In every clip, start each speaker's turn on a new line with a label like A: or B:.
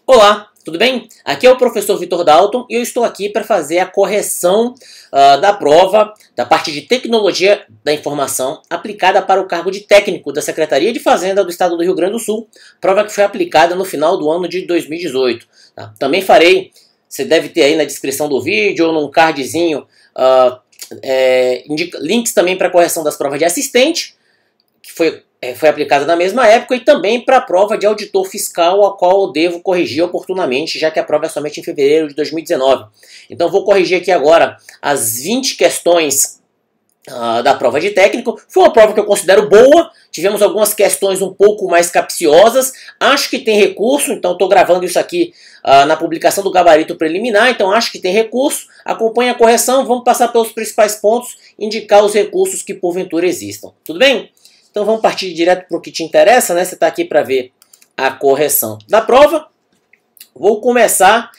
A: Olá, tudo bem? Aqui é o professor Vitor Dalton e eu estou aqui para fazer a correção da prova da parte de Tecnologia da Informação aplicada para o cargo de técnico da Secretaria de Fazenda do Estado do Rio Grande do Sul, prova que foi aplicada no final do ano de 2018. Tá? Também farei, você deve ter aí na descrição do vídeo ou num cardzinho, links também para a correção das provas de assistente, que foi aplicada na mesma época, e também para a prova de auditor fiscal, a qual eu devo corrigir oportunamente, já que a prova é somente em fevereiro de 2019. Então vou corrigir aqui agora as 20 questões da prova de técnico. Foi uma prova que eu considero boa, tivemos algumas questões um pouco mais capciosas, acho que tem recurso, então estou gravando isso aqui na publicação do gabarito preliminar, então acho que tem recurso. Acompanhe a correção, vamos passar pelos principais pontos, indicar os recursos que porventura existam. Tudo bem? Então vamos partir direto para o que te interessa, né? Você está aqui para ver a correção da prova. Vamos começar.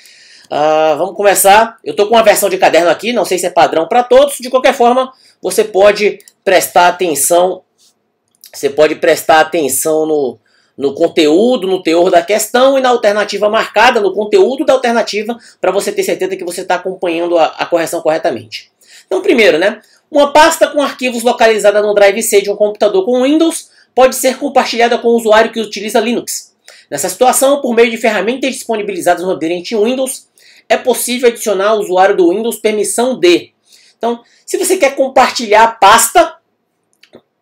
A: Eu estou com uma versão de caderno aqui, não sei se é padrão para todos. De qualquer forma, você pode prestar atenção. Você pode prestar atenção no conteúdo, no teor da questão e na alternativa marcada, no conteúdo da alternativa, para você ter certeza que você está acompanhando a correção corretamente. Então, primeiro, né? Uma pasta com arquivos localizada no Drive C de um computador com Windows pode ser compartilhada com o usuário que utiliza Linux. Nessa situação, por meio de ferramentas disponibilizadas no ambiente Windows, é possível adicionar ao usuário do Windows permissão de. Então, se você quer compartilhar a pasta,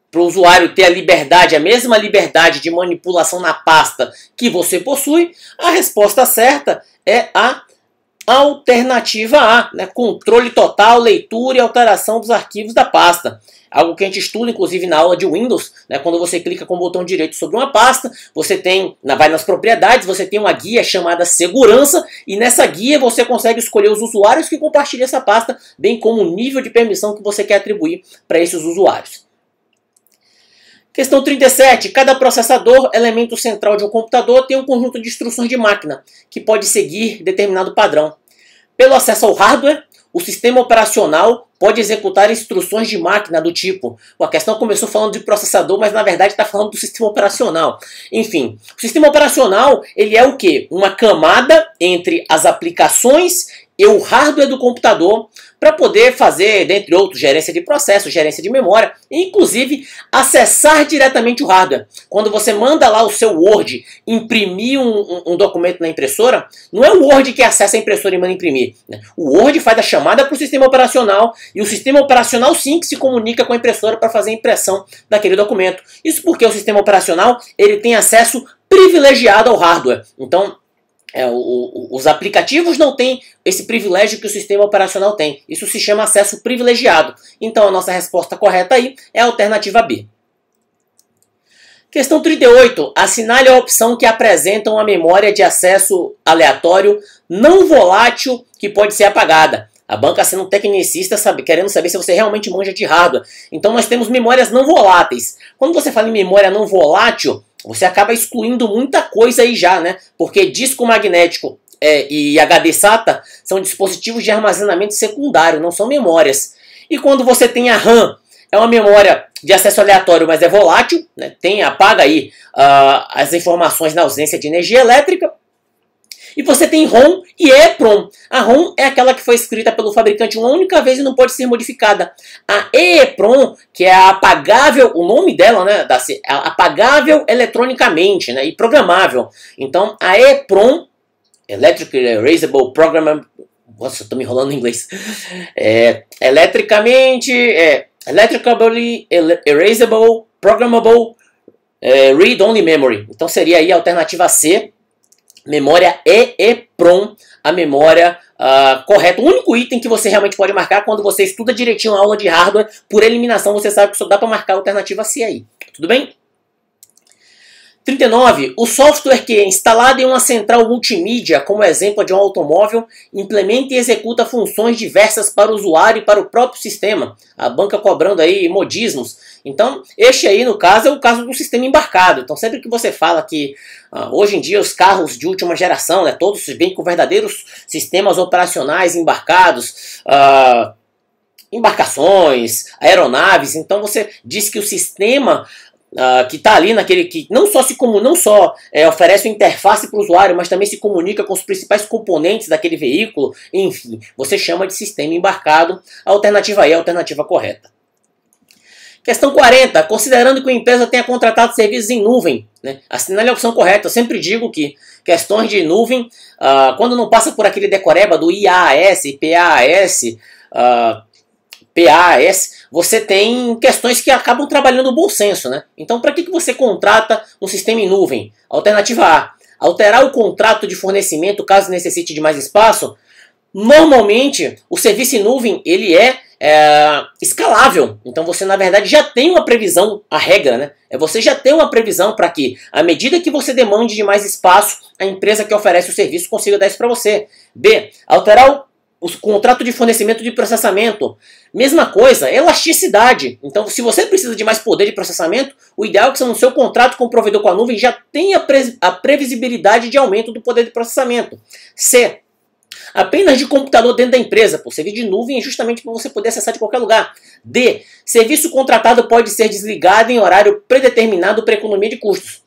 A: para o usuário ter a mesma liberdade de manipulação na pasta que você possui, a resposta certa é a alternativa A, né? Controle total, leitura e alteração dos arquivos da pasta. Algo que a gente estuda, inclusive, na aula de Windows, né? Quando você clica com o botão direito sobre uma pasta, você vai nas propriedades, você tem uma guia chamada Segurança, e nessa guia você consegue escolher os usuários que compartilham essa pasta, bem como o nível de permissão que você quer atribuir para esses usuários. Questão 37. Cada processador, elemento central de um computador, tem um conjunto de instruções de máquina, que pode seguir determinado padrão. Pelo acesso ao hardware, o sistema operacional pode executar instruções de máquina do tipo... A questão começou falando de processador, mas na verdade está falando do sistema operacional. Enfim, o sistema operacional ele é o quê? Uma camada entre as aplicações e o hardware do computador para poder fazer, dentre outros, gerência de processo, gerência de memória e, inclusive, acessar diretamente o hardware. Quando você manda lá o seu Word imprimir um documento na impressora, não é o Word que acessa a impressora e manda imprimir, né? O Word faz a chamada para o sistema operacional e o sistema operacional sim que se comunica com a impressora para fazer a impressão daquele documento. Isso porque o sistema operacional ele tem acesso privilegiado ao hardware. Então, os aplicativos não têm esse privilégio que o sistema operacional tem. Isso se chama acesso privilegiado. Então a nossa resposta correta aí é a alternativa B. Questão 38. Assinale a opção que apresenta uma memória de acesso aleatório não volátil que pode ser apagada. A banca sendo um tecnicista, querendo saber se você realmente manja de hardware. Então nós temos memórias não voláteis. Quando você fala em memória não volátil, você acaba excluindo muita coisa aí já, né? Porque disco magnético e HD SATA são dispositivos de armazenamento secundário, não são memórias. E quando você tem a RAM, é uma memória de acesso aleatório, mas é volátil, né? Apaga aí as informações na ausência de energia elétrica. E você tem ROM e EEPROM. A ROM é aquela que foi escrita pelo fabricante uma única vez e não pode ser modificada. A EEPROM, que é a apagável, o nome dela, né, apagável eletronicamente, né, e programável. Então, a EEPROM, Electric Erasable Programmable, nossa, eu tô me enrolando em inglês. Electrically Erasable Programmable Read-Only Memory. Então, seria aí a alternativa C. Memória EEPROM, a memória correta. O único item que você realmente pode marcar quando você estuda direitinho a aula de hardware, por eliminação, você sabe que só dá para marcar a alternativa C aí. Tudo bem? 39. O software que é instalado em uma central multimídia, como exemplo de um automóvel, implementa e executa funções diversas para o usuário e para o próprio sistema. A banca cobrando aí modismos. Então, este aí, no caso, é o caso do sistema embarcado. Então, sempre que você fala que hoje em dia os carros de última geração, né, todos vêm com verdadeiros sistemas operacionais embarcados, embarcações, aeronaves, então você diz que o sistema que está ali naquele que não só oferece uma interface para o usuário, mas também se comunica com os principais componentes daquele veículo, enfim, você chama de sistema embarcado. A alternativa aí é a alternativa correta. Questão 40. Considerando que uma empresa tenha contratado serviços em nuvem, né, assinale a opção correta. Eu sempre digo que questões de nuvem, quando não passa por aquele decoreba do IaaS, PaaS, você tem questões que acabam trabalhando no bom senso, né? Então, para que você contrata um sistema em nuvem? Alternativa A. Alterar o contrato de fornecimento caso necessite de mais espaço. Normalmente, o serviço em nuvem ele é escalável. Então, você, na verdade, já tem uma previsão, a regra, né? Você já tem uma previsão para que, à medida que você demande de mais espaço, a empresa que oferece o serviço consiga dar isso para você. B. Alterar o contrato de fornecimento de processamento. Mesma coisa, elasticidade. Então, se você precisa de mais poder de processamento, o ideal é que no seu contrato com o provedor com a nuvem já tenha a previsibilidade de aumento do poder de processamento. C. Apenas de computador dentro da empresa. O serviço de nuvem é justamente para você poder acessar de qualquer lugar. D. Serviço contratado pode ser desligado em horário predeterminado para economia de custos.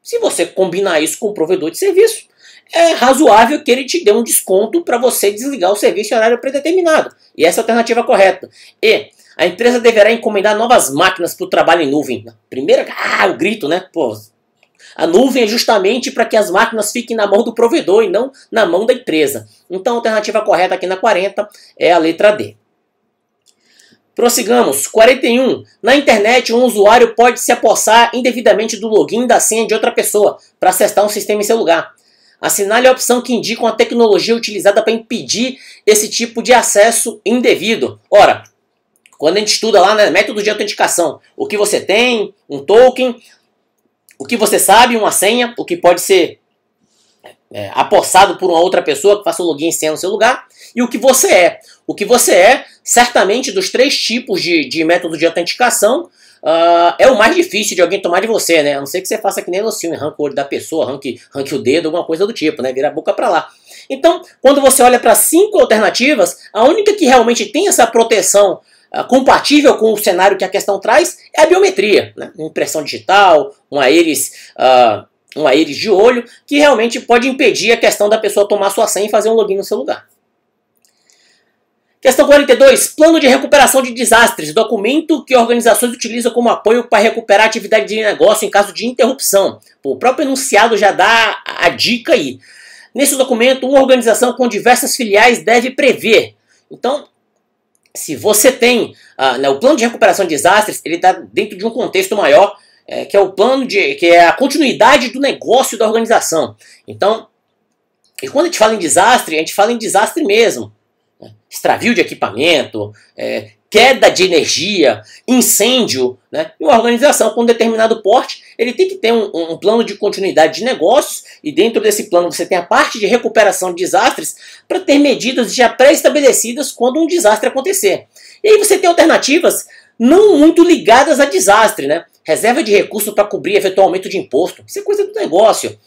A: Se você combinar isso com o provedor de serviço, é razoável que ele te dê um desconto para você desligar o serviço em horário predeterminado. E essa é a alternativa correta. E a empresa deverá encomendar novas máquinas para o trabalho em nuvem. Primeiro, o grito, né? Pô, a nuvem é justamente para que as máquinas fiquem na mão do provedor e não na mão da empresa. Então a alternativa correta aqui na 40 é a letra D. Prossigamos. 41. Na internet, um usuário pode se apossar indevidamente do login e da senha de outra pessoa para acessar um sistema em seu lugar. Assinale a opção que indica uma tecnologia utilizada para impedir esse tipo de acesso indevido. Ora, quando a gente estuda lá, né, método de autenticação, o que você tem, um token, o que você sabe, uma senha, o que pode ser apossado por uma outra pessoa que faça o login e senha no seu lugar, e o que você é. O que você é, certamente, dos 3 tipos de método de autenticação, é o mais difícil de alguém tomar de você, né? A não ser que você faça que nem no filme, arranca o olho da pessoa, arranque o dedo, alguma coisa do tipo, né? Vira a boca pra lá. Então, quando você olha para 5 alternativas, a única que realmente tem essa proteção compatível com o cenário que a questão traz é a biometria, né? Impressão digital, uma íris de olho, que realmente pode impedir a questão da pessoa tomar sua senha e fazer um login no seu lugar. Questão 42. Plano de recuperação de desastres. Documento que organizações utilizam como apoio para recuperar a atividade de negócio em caso de interrupção. O próprio enunciado já dá a dica aí. Nesse documento, uma organização com diversas filiais deve prever. Então, se você tem o plano de recuperação de desastres, ele está dentro de um contexto maior, que é o plano que é a continuidade do negócio da organização. Então, e quando a gente fala em desastre mesmo. Extravio de equipamento, queda de energia, incêndio, né? E uma organização com determinado porte, ele tem que ter um plano de continuidade de negócios, e dentro desse plano você tem a parte de recuperação de desastres para ter medidas já pré-estabelecidas quando um desastre acontecer. E aí você tem alternativas não muito ligadas a desastre, né? Reserva de recursos para cobrir eventual aumento de imposto, isso é coisa do negócio.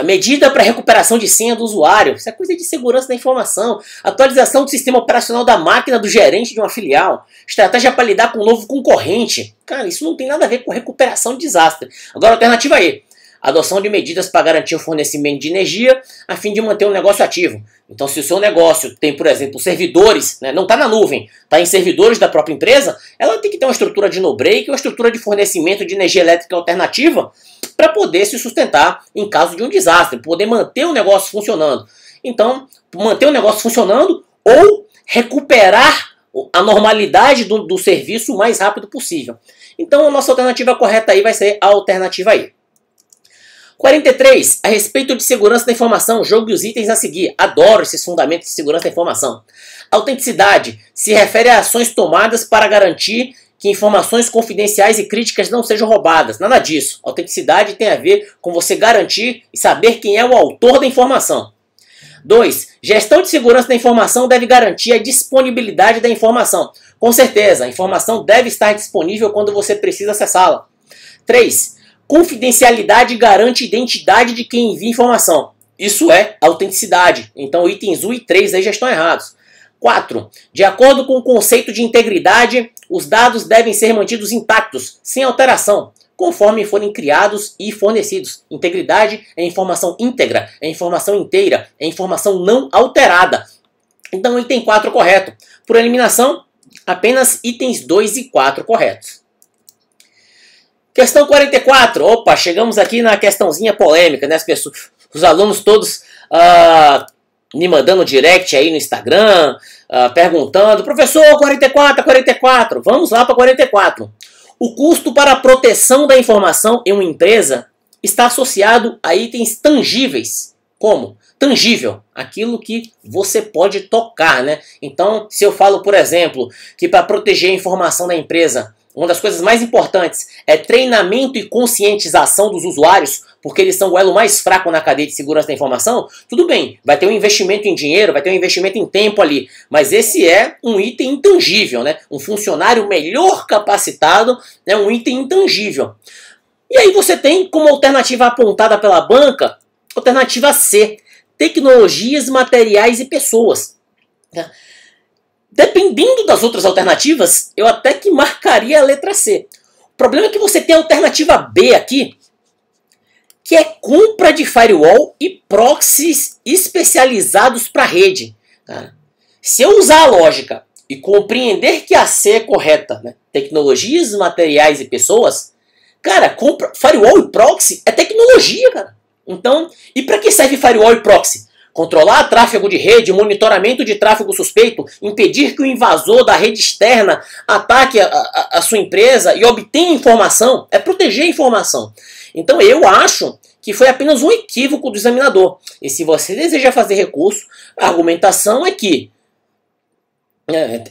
A: Medida para recuperação de senha do usuário, isso é coisa de segurança da informação. Atualização do sistema operacional da máquina do gerente de uma filial. Estratégia para lidar com um novo concorrente. Cara, isso não tem nada a ver com recuperação de desastre. Agora, alternativa aí. Adoção de medidas para garantir o fornecimento de energia a fim de manter o negócio ativo. Então, se o seu negócio tem, por exemplo, servidores, né, não está na nuvem, está em servidores da própria empresa, ela tem que ter uma estrutura de no-break, uma estrutura de fornecimento de energia elétrica alternativa para poder se sustentar em caso de um desastre, poder manter o negócio funcionando. Então, manter o negócio funcionando ou recuperar a normalidade do serviço o mais rápido possível. Então, a nossa alternativa correta aí vai ser a alternativa aí. 43. A respeito de segurança da informação, jogue os itens a seguir. Adoro esses fundamentos de segurança da informação. Autenticidade se refere a ações tomadas para garantir que informações confidenciais e críticas não sejam roubadas. Nada disso. Autenticidade tem a ver com você garantir e saber quem é o autor da informação. 2. Gestão de segurança da informação deve garantir a disponibilidade da informação. Com certeza, a informação deve estar disponível quando você precisa acessá-la. 3. Confidencialidade garante identidade de quem envia informação. Isso é autenticidade. Então, itens 1 e 3 aí já estão errados. 4. De acordo com o conceito de integridade, os dados devem ser mantidos intactos, sem alteração, conforme forem criados e fornecidos. Integridade é informação íntegra, é informação inteira, é informação não alterada. Então, item 4 correto. Por eliminação, apenas itens 2 e 4 corretos. Questão 44. Opa, chegamos aqui na questãozinha polêmica, né? As pessoas, os alunos todos me mandando direct aí no Instagram, perguntando, professor, 44. Vamos lá para 44. O custo para a proteção da informação em uma empresa está associado a itens tangíveis. Como? Tangível, aquilo que você pode tocar, né? Então, se eu falo, por exemplo, que para proteger a informação da empresa, uma das coisas mais importantes é treinamento e conscientização dos usuários, porque eles são o elo mais fraco na cadeia de segurança da informação, tudo bem, vai ter um investimento em dinheiro, vai ter um investimento em tempo ali, mas esse é um item intangível, né? Um funcionário melhor capacitado é um item intangível. E aí você tem como alternativa apontada pela banca, alternativa C, tecnologias, materiais e pessoas. Dependendo das outras alternativas, eu até que marcaria a letra C. O problema é que você tem a alternativa B aqui, que é compra de firewall e proxies especializados para rede. Se eu usar a lógica e compreender que a C é correta, né? Tecnologias, materiais e pessoas, cara, firewall e proxy é tecnologia, cara. Então, e para que serve firewall e proxy? Controlar tráfego de rede, monitoramento de tráfego suspeito, impedir que o invasor da rede externa ataque a sua empresa e obtenha informação, é proteger a informação. Então eu acho que foi apenas um equívoco do examinador. E se você deseja fazer recurso, a argumentação é que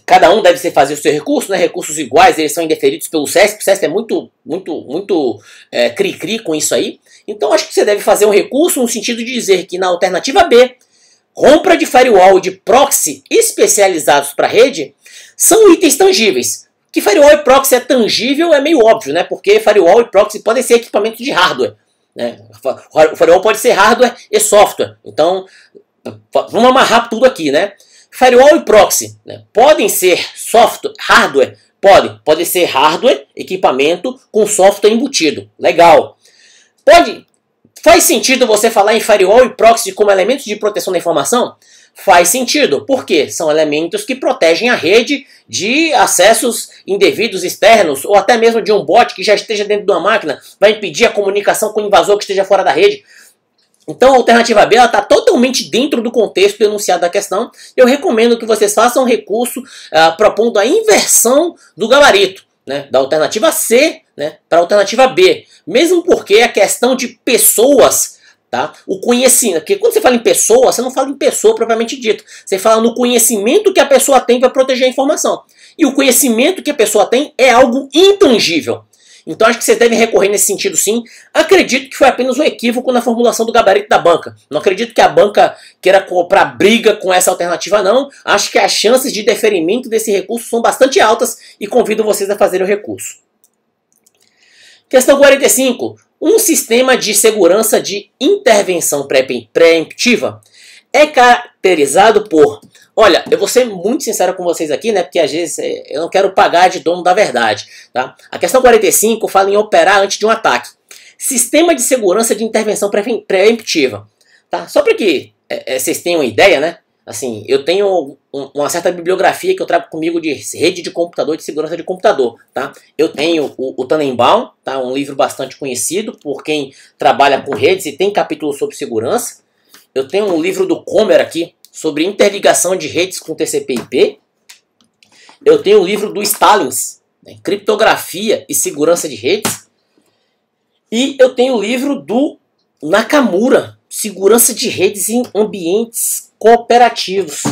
A: cada um deve fazer o seu recurso, né? Recursos iguais, eles são indeferidos pelo SESC. O SESC é muito cri-cri com isso aí. Então acho que você deve fazer um recurso no sentido de dizer que na alternativa B, compra de firewall e de proxy especializados para rede são itens tangíveis. Que firewall e proxy é tangível é meio óbvio, né? Porque firewall e proxy podem ser equipamentos de hardware, né? O firewall pode ser hardware e software. Então vamos amarrar tudo aqui, né? Firewall e proxy, né? Podem ser software, hardware? Pode ser hardware, equipamento com software embutido. Legal. Faz sentido você falar em firewall e proxy como elementos de proteção da informação? Faz sentido. Por quê? São elementos que protegem a rede de acessos indevidos externos ou até mesmo de um bot que já esteja dentro de uma máquina, vai impedir a comunicação com o invasor que esteja fora da rede. Então a alternativa B está totalmente dentro do contexto enunciado da questão. Eu recomendo que vocês façam um recurso propondo a inversão do gabarito, né, da alternativa C, né, para a alternativa B. Mesmo porque a questão de pessoas, tá, o conhecimento, porque quando você fala em pessoa, você não fala em pessoa propriamente dito. Você fala no conhecimento que a pessoa tem para proteger a informação. E o conhecimento que a pessoa tem é algo intangível. Então acho que vocês devem recorrer nesse sentido sim. Acredito que foi apenas um equívoco na formulação do gabarito da banca. Não acredito que a banca queira comprar briga com essa alternativa não. Acho que as chances de deferimento desse recurso são bastante altas e convido vocês a fazerem o recurso. Questão 45. Um sistema de segurança de intervenção preemptiva é caracterizado por... Olha, eu vou ser muito sincero com vocês aqui, né? Porque às vezes eu não quero pagar de dono da verdade, tá? A questão 45 fala em operar antes de um ataque. Sistema de segurança de intervenção preemptiva, tá? Só para que vocês tenham uma ideia, né? Assim, eu tenho uma certa bibliografia que eu trago comigo de rede de computador, de segurança de computador, tá? Eu tenho o Tannenbaum, tá? Um livro bastante conhecido por quem trabalha com redes e tem capítulo sobre segurança. Eu tenho um livro do Comer aqui, sobre interligação de redes com TCP/IP. Eu tenho o livro do Stalins, né, criptografia e segurança de redes. E eu tenho o livro do Nakamura, segurança de redes em ambientes cooperativos.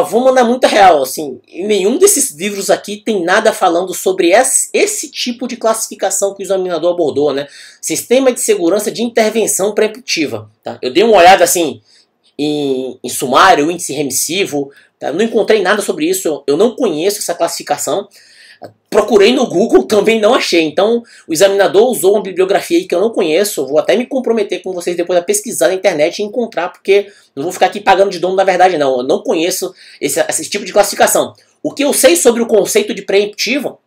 A: Vou mandar muita real, assim, nenhum desses livros aqui tem nada falando sobre esse tipo de classificação que o examinador abordou, né? Sistema de segurança de intervenção preemptiva. Tá? Eu dei uma olhada assim em sumário, índice remissivo, tá? Não encontrei nada sobre isso, eu não conheço essa classificação. Procurei no Google, também não achei. Então, o examinador usou uma bibliografia aí que eu não conheço. Vou até me comprometer com vocês depois a pesquisar na internet e encontrar, porque não vou ficar aqui pagando de dono da verdade, não. Eu não conheço esse tipo de classificação. O que eu sei sobre o conceito de preemptivo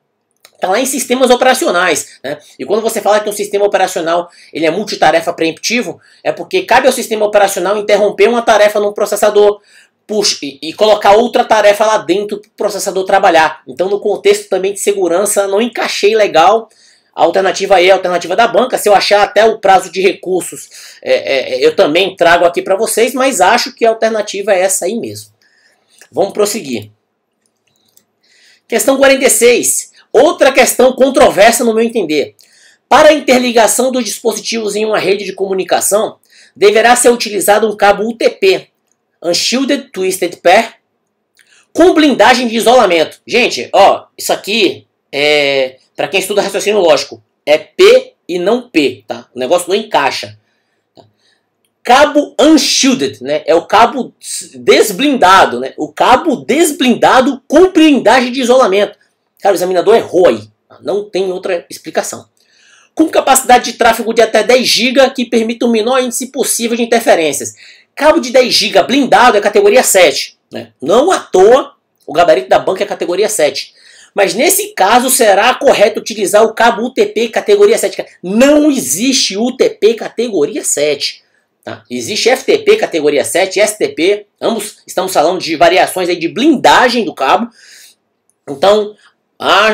A: está lá em sistemas operacionais, né? E quando você fala que um sistema operacional ele é multitarefa preemptivo, é porque cabe ao sistema operacional interromper uma tarefa no processador, e colocar outra tarefa lá dentro para o processador trabalhar. Então, no contexto também de segurança, não encaixei legal. A alternativa aí é a alternativa da banca. Se eu achar até o prazo de recursos, eu também trago aqui para vocês, mas acho que a alternativa é essa aí mesmo. Vamos prosseguir. Questão 46. Outra questão controversa no meu entender. Para a interligação dos dispositivos em uma rede de comunicação, deverá ser utilizado um cabo UTP, Unshielded Twisted Pair, com blindagem de isolamento. Gente, ó, isso aqui é, para quem estuda raciocínio lógico, é P e não P, tá? O negócio não encaixa. Tá? Cabo unshielded, né? É o cabo desblindado, né? O cabo desblindado com blindagem de isolamento. Cara, o examinador errou aí. Não tem outra explicação. Com capacidade de tráfego de até 10 GB que permite o menor índice possível de interferências. Cabo de 10 GB blindado é categoria 7. Né? Não à toa, o gabarito da banca é categoria 7. Mas nesse caso será correto utilizar o cabo UTP categoria 7. Não existe UTP categoria 7. Tá? Existe FTP categoria 7, STP. Ambos estamos falando de variações aí de blindagem do cabo. Então,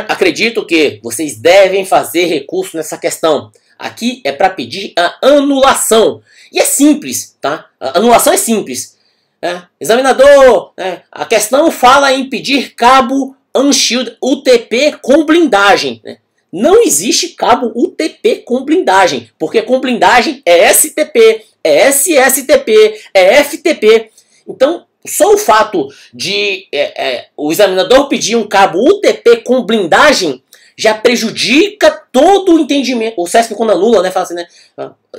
A: acredito que vocês devem fazer recurso nessa questão. Aqui é para pedir a anulação. E é simples, tá? A anulação é simples. Né? Examinador, né? A questão fala em pedir cabo unshielded UTP com blindagem. Né? Não existe cabo UTP com blindagem, porque com blindagem é STP, é SSTP, é FTP. Então, só o fato de o examinador pedir um cabo UTP com blindagem já prejudica todo o entendimento. O SESC, quando anula, né, fala assim, né,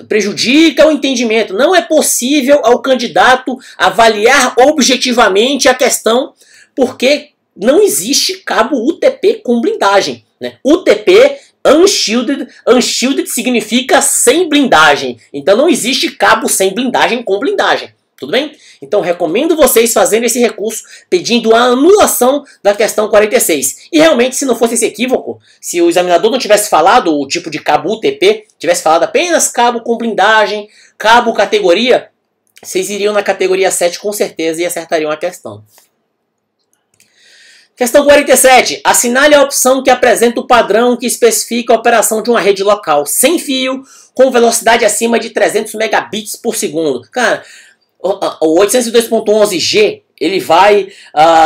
A: prejudica o entendimento. Não é possível ao candidato avaliar objetivamente a questão, porque não existe cabo UTP com blindagem. Né? UTP, unshielded, unshielded significa sem blindagem. Então não existe cabo sem blindagem com blindagem. Tudo bem? Então recomendo vocês fazerem esse recurso pedindo a anulação da questão 46. E realmente, se não fosse esse equívoco, se o examinador não tivesse falado o tipo de cabo UTP, tivesse falado apenas cabo com blindagem, cabo categoria, vocês iriam na categoria 7 com certeza e acertariam a questão. Questão 47. Assinale a opção que apresenta o padrão que especifica a operação de uma rede local sem fio com velocidade acima de 300 megabits por segundo. Cara, o 802.11g ele vai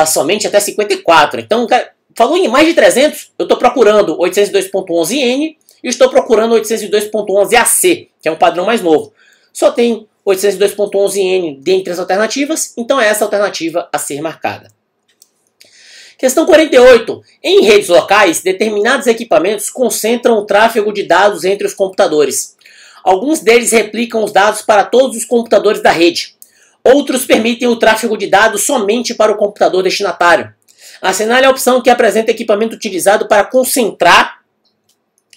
A: somente até 54. Então, cara, falou em mais de 300, eu estou procurando 802.11n e estou procurando 802.11ac, que é um padrão mais novo. Só tem 802.11n dentre as alternativas, então é essa alternativa a ser marcada. Questão 48. Em redes locais, determinados equipamentos concentram o tráfego de dados entre os computadores. Alguns deles replicam os dados para todos os computadores da rede. Outros permitem o tráfego de dados somente para o computador destinatário. Assinale a opção que apresenta equipamento utilizado para concentrar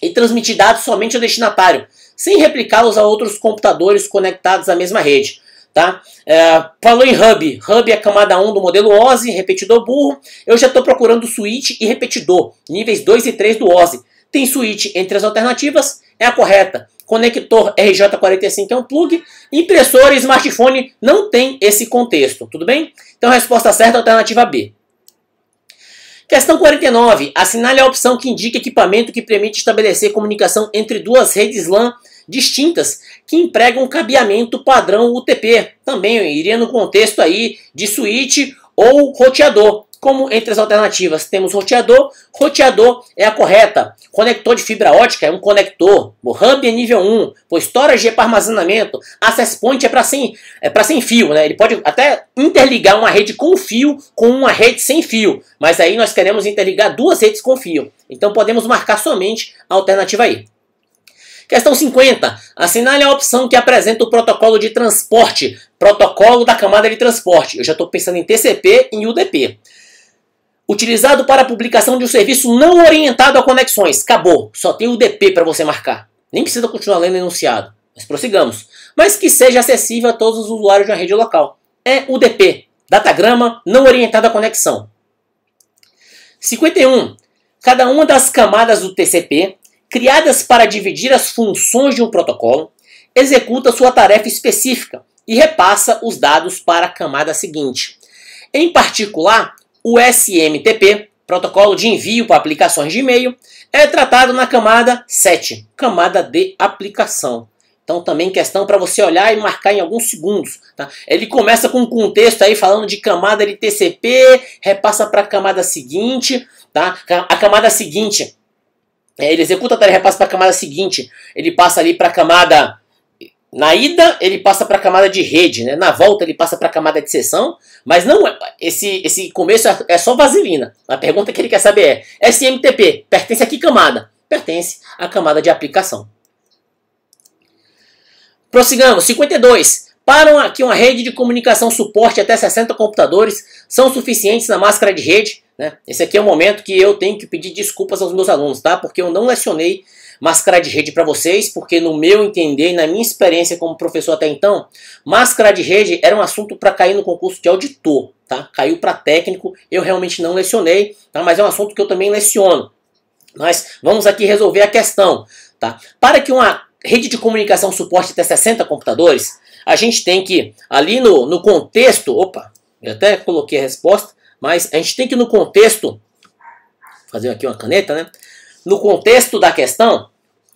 A: e transmitir dados somente ao destinatário, sem replicá-los a outros computadores conectados à mesma rede. Tá? Falou em hub. Hub é a camada 1 do modelo OSI, repetidor burro. Eu já estou procurando switch e repetidor, níveis 2 e 3 do OSI. Tem switch entre as alternativas, é a correta. Conector RJ45 é um plug. Impressora e smartphone não tem esse contexto, tudo bem? Então a resposta certa é a alternativa B. Questão 49. Assinale a opção que indica equipamento que permite estabelecer comunicação entre duas redes LAN distintas que empregam cabeamento padrão UTP. Também iria no contexto aí de switch ou roteador. Como entre as alternativas temos roteador, roteador é a correta. Conector de fibra ótica é um conector. O hub é nível 1. O storage é para armazenamento. Access point é para sem fio. Né? Ele pode até interligar uma rede com fio com uma rede sem fio. Mas aí nós queremos interligar duas redes com fio. Então podemos marcar somente a alternativa aí. Questão 50. Assinale a opção que apresenta o protocolo de transporte. Protocolo da camada de transporte. Eu já estou pensando em TCP e em UDP. Utilizado para a publicação de um serviço não orientado a conexões. Acabou. Só tem o DP para você marcar. Nem precisa continuar lendo o enunciado. Mas prossigamos. Mas que seja acessível a todos os usuários de uma rede local. É o DP. Datagrama não orientado a conexão. 51. Cada uma das camadas do TCP, criadas para dividir as funções de um protocolo, executa sua tarefa específica e repassa os dados para a camada seguinte. Em particular, o SMTP, protocolo de envio para aplicações de e-mail, é tratado na camada 7, camada de aplicação. Então também questão para você olhar e marcar em alguns segundos. Tá? Ele começa com um contexto aí falando de camada de TCP, repassa para a camada seguinte. Tá? A camada seguinte, ele executa a tarefa, repassa para a camada seguinte. Ele passa ali para a camada... Na ida, ele passa para a camada de rede, né? Na volta, ele passa para a camada de sessão, mas não esse começo é só vaselina. A pergunta que ele quer saber é: SMTP pertence a que camada? Pertence à camada de aplicação. Prossigamos. 52. Para que uma rede de comunicação suporte até 60 computadores são suficientes na máscara de rede, né? Esse aqui é o momento que eu tenho que pedir desculpas aos meus alunos, tá? Porque eu não lecionei máscara de rede para vocês, porque no meu entender e na minha experiência como professor até então, máscara de rede era um assunto para cair no concurso de auditor, tá? Caiu para técnico, eu realmente não lecionei, tá? Mas é um assunto que eu também leciono. Mas vamos aqui resolver a questão, tá? Para que uma rede de comunicação suporte até 60 computadores, a gente tem que, ali no contexto, opa, eu até coloquei a resposta, mas a gente tem que no contexto, fazer aqui uma caneta, né? No contexto da questão,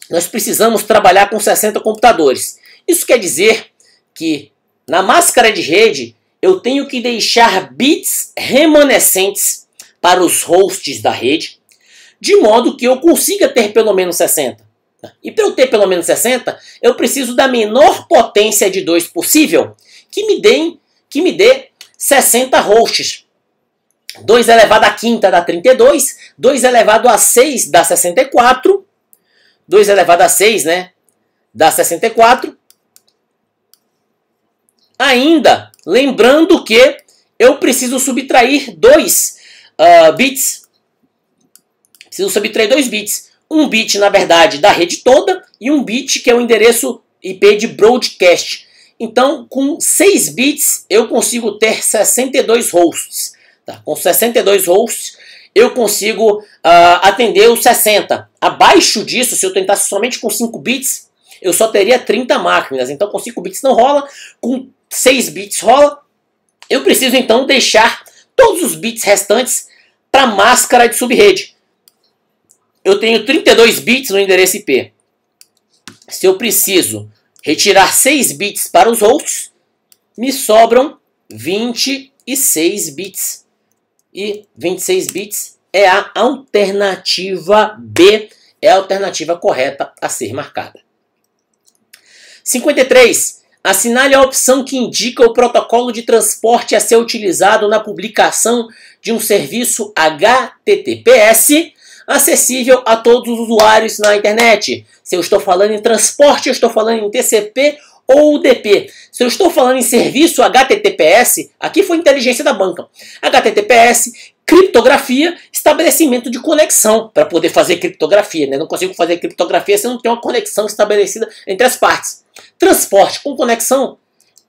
A: nós precisamos trabalhar com 60 computadores. Isso quer dizer que na máscara de rede eu tenho que deixar bits remanescentes para os hosts da rede, de modo que eu consiga ter pelo menos 60. E para eu ter pelo menos 60, eu preciso da menor potência de 2 possível, que me dê 60 hosts. 2 elevado à quinta dá 32, 2 elevado a 6 dá 64, 2 elevado a 6, né, dá 64. Ainda, lembrando que eu preciso subtrair 2 bits. Preciso subtrair 2 bits. Um bit, na verdade, da rede toda e um bit que é o endereço IP de broadcast. Então, com 6 bits, eu consigo ter 62 hosts. Tá? Com 62 hosts, eu consigo atender os 60. Abaixo disso, se eu tentasse somente com 5 bits, eu só teria 30 máquinas. Então, com 5 bits não rola, com 6 bits rola. Eu preciso, então, deixar todos os bits restantes para a máscara de subrede. Eu tenho 32 bits no endereço IP. Se eu preciso retirar 6 bits para os hosts, me sobram 26 bits. E 26 bits é a alternativa B, é a alternativa correta a ser marcada. 53. Assinale a opção que indica o protocolo de transporte a ser utilizado na publicação de um serviço HTTPS acessível a todos os usuários na internet. Se eu estou falando em transporte, eu estou falando em TCP ou UDP. Se eu estou falando em serviço HTTPS, aqui foi inteligência da banca. HTTPS, criptografia, estabelecimento de conexão para poder fazer criptografia. Né? Não consigo fazer criptografia se eu não tenho uma conexão estabelecida entre as partes. Transporte com conexão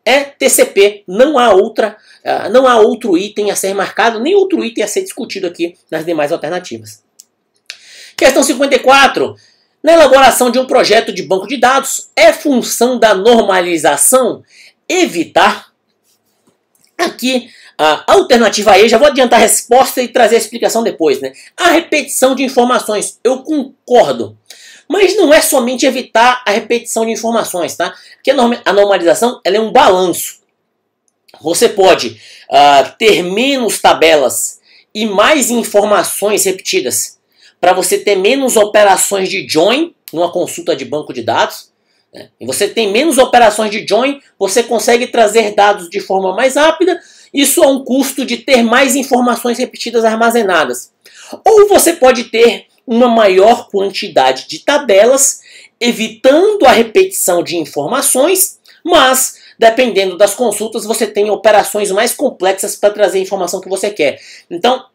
A: é TCP. Não há outro item a ser marcado, nem outro item a ser discutido aqui nas demais alternativas. Questão 54. Na elaboração de um projeto de banco de dados, é função da normalização evitar. Aqui, a alternativa E, já vou adiantar a resposta e trazer a explicação depois, né? A repetição de informações, eu concordo. Mas não é somente evitar a repetição de informações, tá? Porque a normalização ela é um balanço. Você pode ter menos tabelas e mais informações repetidas, para você ter menos operações de join numa consulta de banco de dados. Né? E você tem menos operações de join, você consegue trazer dados de forma mais rápida, isso a um custo de ter mais informações repetidas armazenadas. Ou você pode ter uma maior quantidade de tabelas, evitando a repetição de informações, mas, dependendo das consultas, você tem operações mais complexas para trazer a informação que você quer. Então,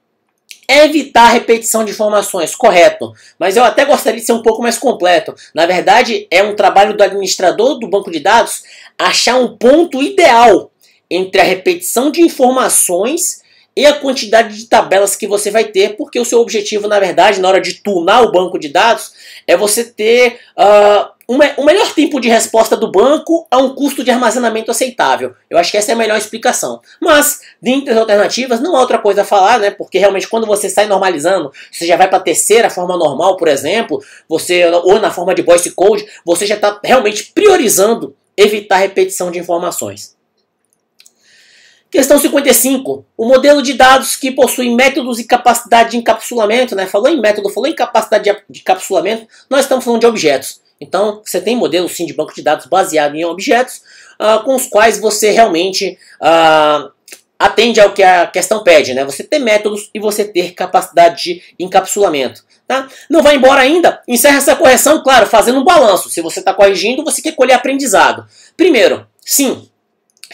A: Evitar repetição de informações, correto. Mas eu até gostaria de ser um pouco mais completo. Na verdade, é um trabalho do administrador do banco de dados achar um ponto ideal entre a repetição de informações e a quantidade de tabelas que você vai ter, porque o seu objetivo, na verdade, na hora de tunar o banco de dados, é você ter o melhor tempo de resposta do banco a um custo de armazenamento aceitável. Eu acho que essa é a melhor explicação. Mas, dentre as alternativas, não há outra coisa a falar, né? Porque realmente quando você sai normalizando, você já vai para a terceira forma normal, por exemplo, ou na forma de voice code, você já está realmente priorizando evitar repetição de informações. Questão 55. O modelo de dados que possui métodos e capacidade de encapsulamento, né? Falou em método, falou em capacidade de encapsulamento, nós estamos falando de objetos. Então, você tem modelos sim de banco de dados baseado em objetos, com os quais você realmente atende ao que a questão pede, né? Você ter métodos e você ter capacidade de encapsulamento. Tá? Não vai embora ainda? Encerra essa correção, claro, fazendo um balanço. Se você está corrigindo, você quer colher aprendizado. Primeiro, sim,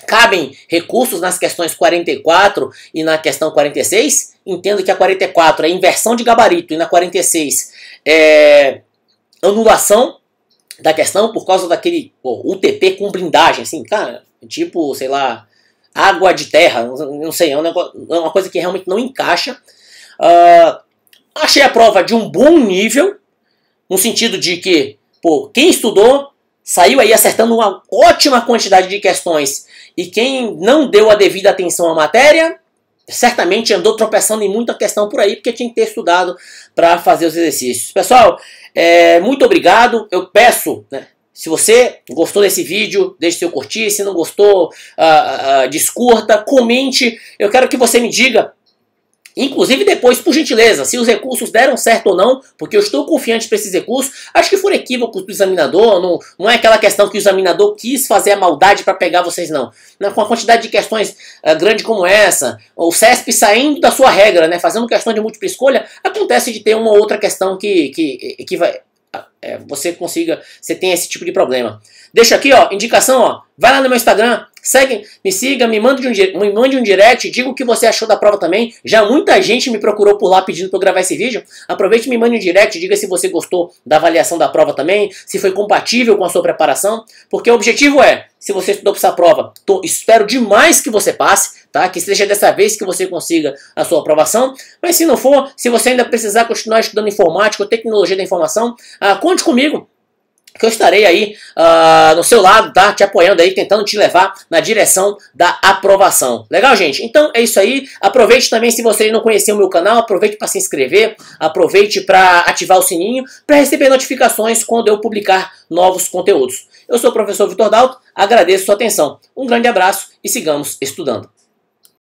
A: cabem recursos nas questões 44 e na questão 46. Entendo que a 44 é inversão de gabarito e na 46 é anulação da questão por causa daquele UTP com blindagem, assim, cara, tipo, sei lá, água de terra, não sei, é uma coisa que realmente não encaixa. Achei a prova de um bom nível, no sentido de que, quem estudou saiu aí acertando uma ótima quantidade de questões, e quem não deu a devida atenção à matéria, certamente andou tropeçando em muita questão por aí, porque tinha que ter estudado para fazer os exercícios. Pessoal, muito obrigado. Eu peço, né, se você gostou desse vídeo, deixe seu curtir. Se não gostou, descurta, comente. Eu quero que você me diga, inclusive depois, por gentileza, se os recursos deram certo ou não, porque eu estou confiante para esses recursos. Acho que foram equívocos do examinador, não é aquela questão que o examinador quis fazer a maldade para pegar vocês, não. Com a quantidade de questões grande como essa, o CESP saindo da sua regra, né, fazendo questão de múltipla escolha, acontece de ter uma outra questão que vai... você tem esse tipo de problema. Deixa aqui, indicação, vai lá no meu Instagram, segue, me siga, me mande um direct, diga o que você achou da prova também. Já muita gente me procurou por lá pedindo para eu gravar esse vídeo. Aproveite e me mande um direct, diga se você gostou da avaliação da prova também, se foi compatível com a sua preparação, porque o objetivo é, se você estudou para essa prova, espero demais que você passe, tá? Que seja dessa vez que você consiga a sua aprovação, mas se não for, se você ainda precisar continuar estudando informática ou tecnologia da informação, conte comigo, que eu estarei aí no seu lado, tá? Te apoiando aí, tentando te levar na direção da aprovação. Legal, gente? Então é isso aí. Aproveite também, se você não conhecia o meu canal, aproveite para se inscrever, aproveite para ativar o sininho, para receber notificações quando eu publicar novos conteúdos. Eu sou o professor Vitor Dalto, agradeço a sua atenção. Um grande abraço e sigamos estudando.